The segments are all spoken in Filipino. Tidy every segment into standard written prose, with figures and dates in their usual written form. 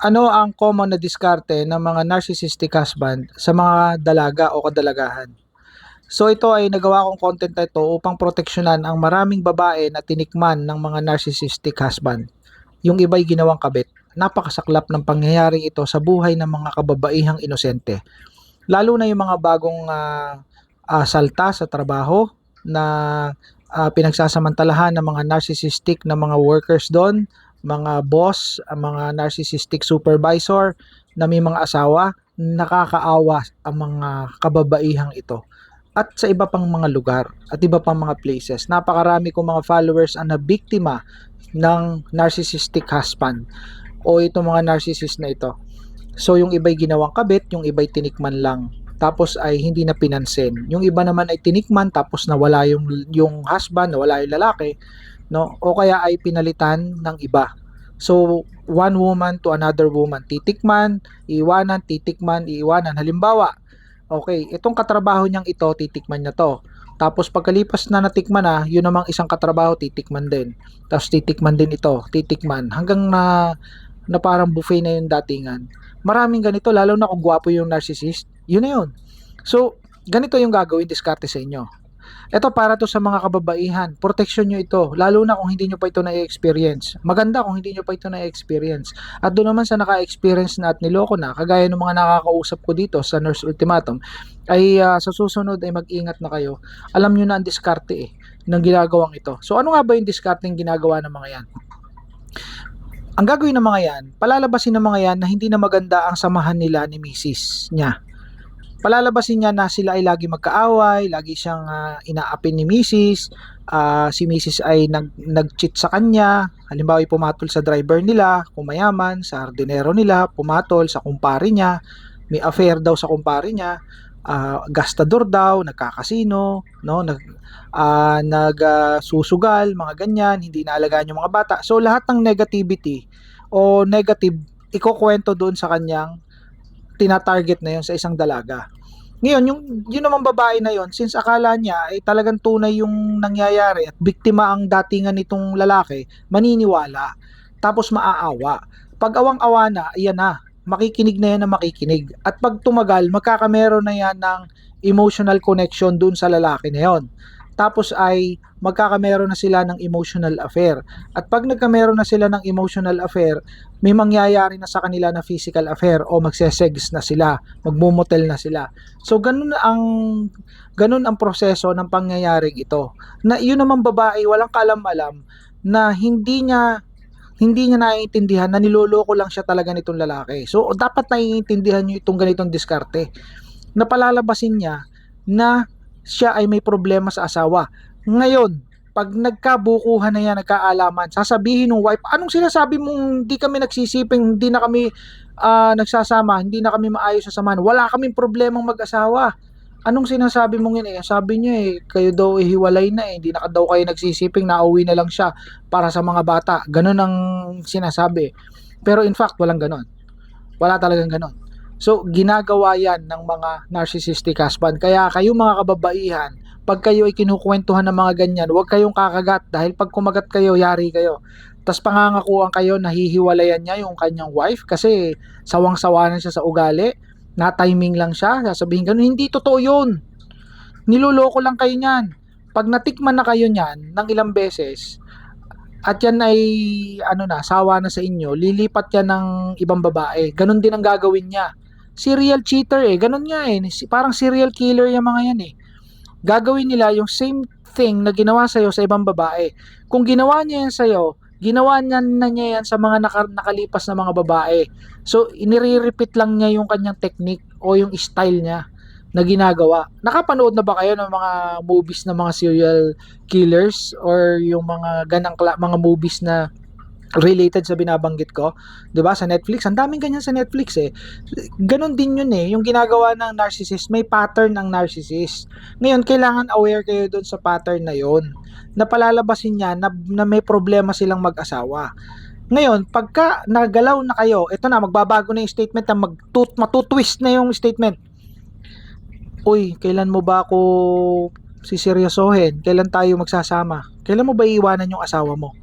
Ano ang common na diskarte ng mga narcissistic husband sa mga dalaga o kadalagahan? So ito ay nagawa kong content na ito upang proteksyonan ang maraming babae na tinikman ng mga narcissistic husband. Yung iba'y ginawang kabit. Napakasaklap ng pangyayaring ito sa buhay ng mga kababaihang inosente. Lalo na yung mga bagong salta sa trabaho na pinagsasamantalahan ng mga narcissistic na mga workers doon, mga boss, mga narcissistic supervisor na may mga asawa, nakakaawa ang mga kababaihang ito. At sa iba pang mga lugar at iba pang mga places, napakarami kong mga followers ang nabiktima ng narcissistic husband o itong mga narcissist na ito. So yung iba'y ginawang kabit, yung iba'y tinikman lang. Tapos ay hindi na pinansin. Yung iba naman ay tinikman tapos nawala yung husband, nawala yung lalaki, no? O kaya ay pinalitan ng iba. So one woman to another woman, titikman, iiwanan, titikman, iiwanan. Halimbawa, okay, itong katrabaho niyang ito, titikman niya to. Tapos pagkalipas na natikman na, yun namang isang katrabaho, titikman din. Tapos titikman din ito, titikman. Hanggang na parang buffet na yung datingan. Maraming ganito, lalo na kung gwapo yung narcissist, yun na yun. So, ganito yung gagawin, diskarte sa inyo. Ito para to sa mga kababaihan, protection nyo ito, lalo na kung hindi nyo pa ito na-experience. Maganda kung hindi nyo pa ito na-experience. At doon naman sa naka-experience na at niloko na, kagaya ng mga nakakausap ko dito sa Nurse Ultimatum, ay sa susunod ay mag-ingat na kayo. Alam nyo na ang diskarte ng ginagawang ito. So ano nga ba yung diskarte ng ginagawa ng mga yan? Ang gagawin ng mga yan, palalabasin ng mga yan na hindi na maganda ang samahan nila ni Mrs. niya. Palalabasin niya na sila ay lagi magkaaway, lagi siyang inaapin ni Mrs. Si Mrs. ay nag-cheat sa kanya, halimbawa ay pumatol sa driver nila, kung mayaman, sa hardinero nila, pumatol sa kumpare niya, may affair daw sa kumpare niya, gastador daw, nagkakasino, no, nagsusugal, mga ganyan, hindi naalagaan yung mga bata. So lahat ng negativity o negative ikukwento doon sa kanyang tina-target na yun sa isang dalaga. Ngayon, yun naman babae na yun, since akala niya ay talagang tunay yung nangyayari at biktima ang datingan nitong lalaki, maniniwala. Tapos maaawa. Pag awang-awa na, ayan na, makikinig na yan na makikinig. At pag tumagal, magkakamero na yan ng emotional connection dun sa lalaki na yon. Tapos ay magkakamero na sila ng emotional affair. At pag nagkamero na sila ng emotional affair, may mangyayari na sa kanila na physical affair o magsesex na sila, magmumotel na sila. So ganun ang proseso ng pangyayaring ito. Na yun naman babae, walang kalam-alam na hindi niya naiintindihan na niloloko lang siya talaga nitong lalaki. So dapat naiintindihan niyo itong ganitong diskarte. Na palalabasin niya na siya ay may problema sa asawa. Ngayon, pag nagkabukuhan na yan, nagkaalaman, sasabihin ng wife, anong sinasabi mong hindi kami nagsisiping, hindi na kami nagsasama, hindi na kami maayos sa samahan, wala kaming problemang mag-asawa. Anong sinasabi mong yun Sabi niyo kayo daw hiwalay na hindi na daw kayo nagsisiping, nauwi na lang siya para sa mga bata. Ganun ang sinasabi. Pero in fact, walang ganun. Wala talagang ganun. So, ginagawa yan ng mga narcissistic husband. Kaya kayo mga kababaihan, pag kayo ay kinukwentuhan ng mga ganyan, huwag kayong kakagat dahil pag kumagat kayo, yari kayo. Tapos pangangakuan kayo, nahihiwalayan niya yung kanyang wife kasi sawang-sawa na siya sa ugali, na timing lang siya, sasabihin ganun, hindi totoo yun. Niloloko lang kayo niyan. Pag natikman na kayo niyan ng ilang beses, at yan ay sawa na sa inyo, lilipat yan ng ibang babae. Ganon din ang gagawin niya. Serial cheater ganon nga parang serial killer yung mga yan Gagawin nila yung same thing na ginawa sa'yo sa ibang babae. Kung ginawa niya yan sa'yo, ginawa niya yan sa mga nakalipas na mga babae. So, inire-repeat lang niya yung kanyang technique o yung style niya na ginagawa. Nakapanood na ba kayo ng mga movies na mga serial killers or yung mga mga movies na related sa binabanggit ko, 'di ba? Sa Netflix, ang daming ganyan sa Netflix Ganon din 'yun yung ginagawa ng narcissist, may pattern ng narcissist. Ngayon, kailangan aware kayo doon sa pattern na 'yon. Na palalabasin niya na may problema silang mag-asawa. Ngayon, pagka nagalaw na kayo, ito na, magbabago na yung statement na matutwist na yung statement. Uy, kailan mo ba ako siseryosohin? Kailan tayo magsasama? Kailan mo ba iiwanan yung asawa mo?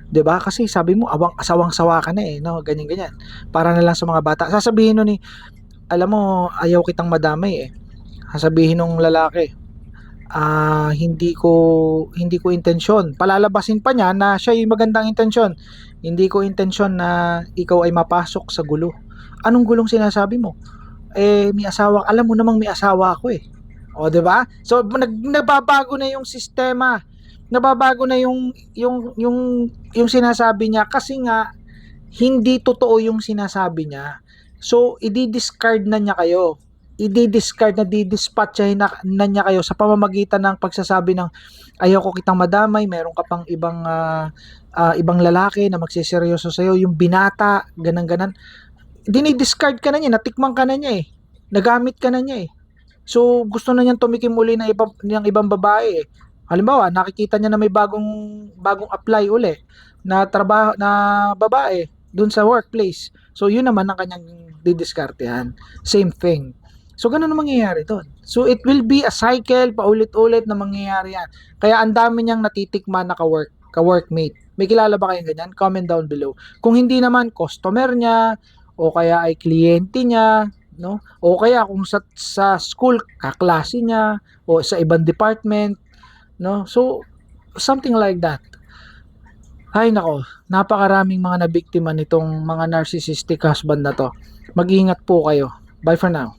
'Di ba? Kasi sabi mo asawang-sawa ka na eh, no, ganyan ganyan. Para na lang sa mga bata. Sasabihin nun ni, alam mo, ayaw kitang madamay eh. Sasabihin nung lalaki, hindi ko intensyon. Palalabasin pa niya na siya yung magandang intensyon. Hindi ko intensyon na ikaw ay mapasok sa gulo. Anong gulong sinasabi mo? Eh, may asawa, alam mo namang may asawa ako eh. O, 'di ba? So nababago na yung sistema. Nababago na yung sinasabi niya kasi nga hindi totoo yung sinasabi niya. So, i-discard na niya kayo. I-discard na didispatchahin na niya kayo sa pamamagitan ng pagsasabi ng ayaw ko kitang madamay, meron ka pang ibang lalaki na magseseryoso sa iyo, yung binata, ganang-ganan. Dinidiscard ka na niya, natikman ka na niya eh. Nagamit ka na niya eh. So, gusto na niyang tumikim uli ng ibang babae eh. Halimbawa, nakikita niya na may bagong apply uli na trabaho na babae dun sa workplace. So, yun naman ang kanyang didiskartehan. Same thing. So, ganun ang mangyayari doon. So, it will be a cycle, paulit-ulit na mangyayari yan. Kaya ang dami niyang natitikman na ka-workmate. May kilala ba kayong ganyan? Comment down below. Kung hindi naman, customer niya, o kaya ay kliyente niya, no? O kaya kung sa school, kaklase niya, o sa ibang department, no? So, something like that. Ay nako, napakaraming mga nabiktima nitong mga narcissistic husband na to. Mag-ingat po kayo. Bye for now.